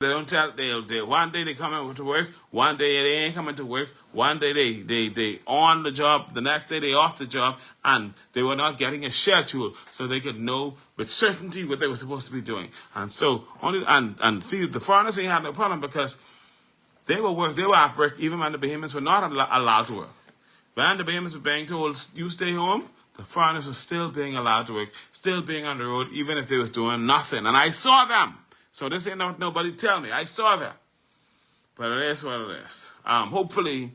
They don't tell. They one day they come in to work. One day they ain't coming to work. One day they on the job. The next day they off the job, and they were not getting a schedule so they could know with certainty what they were supposed to be doing. And so only and see the foreigners ain't had no problem because they were at work even when the Bahamians were not allowed to work. When the Bahamians were being told you stay home, the foreigners were still being allowed to work, still being on the road, even if they was doing nothing. And I saw them. So this ain't not nobody tell me. I saw them. But it is what it is. Hopefully,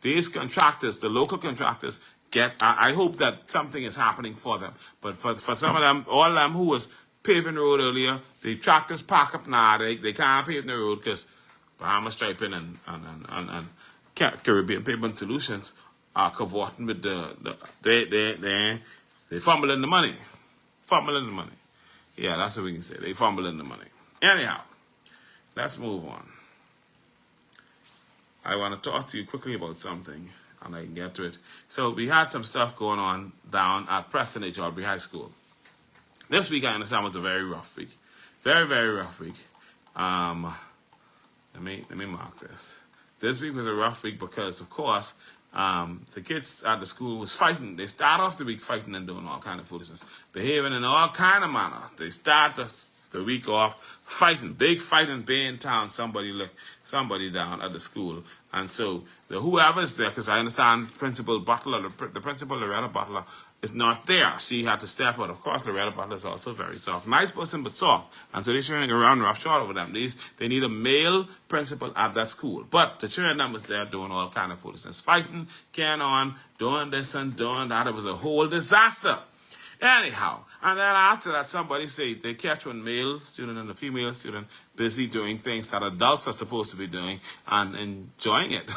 these contractors, the local contractors, I hope that something is happening for them. But for some of them, all of them who was paving the road earlier, the tractors park up now. They can't pave the road because Bahamas Striping and Caribbean Pavement Solutions are cavorting with they fumbling the money. Fumbling the money. Yeah, that's what we can say. They fumbling the money. Anyhow, let's move on. I want to talk to you quickly about something, and I can get to it. So we had some stuff going on down at Preston Aubrey High School. This week, I understand, was a very rough week. Very, very rough week. Let me mark this. This week was a rough week because, of course, the kids at the school was fighting. They start off the week fighting and doing all kind of foolishness, behaving in all kind of manner. They start the week off fighting, big fighting, being town. Somebody down at the school, and so whoever's there, because I understand Principal Butler, the principal Loretta Butler, is not there. She had to step out. Of course, Loretta Butler is also very soft, nice person but soft, and so they're showing around roughshod over them. They need a male principal at that school, but the children that was there doing all kind of foolishness, fighting, carrying on, doing this and doing that. It was a whole disaster. Anyhow, and then after that, somebody said they catch one male student and a female student busy doing things that adults are supposed to be doing and enjoying it,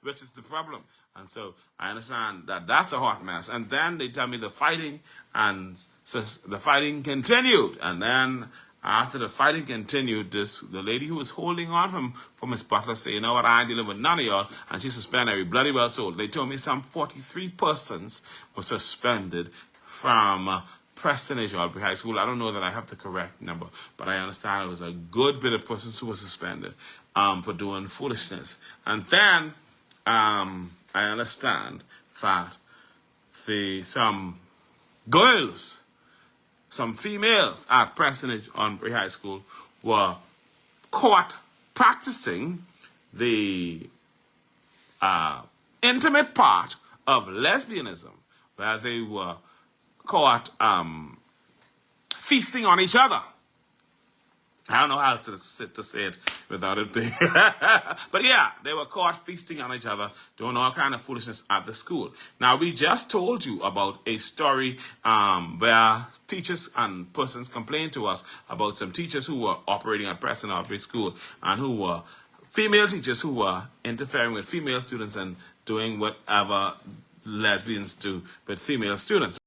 which is the problem. And so I understand that that's a hot mess. And then they tell me the fighting, and so the fighting continued. And then after the fighting continued, the lady who was holding on from Miss Butler said, you know what, I ain't dealing with none of y'all, and she suspended every bloody well sold. They told me some 43 persons were suspended from Preston Aubrey High School. I don't know that I have the correct number, but I understand it was a good bit of persons who were suspended for doing foolishness. And then I understand that some girls, some females at Preston Aubrey High School were caught practicing the intimate part of lesbianism, where they were caught feasting on each other. I don't know how to say it without it being... But yeah, they were caught feasting on each other, doing all kind of foolishness at the school. Now, we just told you about a story where teachers and persons complained to us about some teachers who were operating at Preston Aubrey School and who were female teachers who were interfering with female students and doing whatever lesbians do with female students.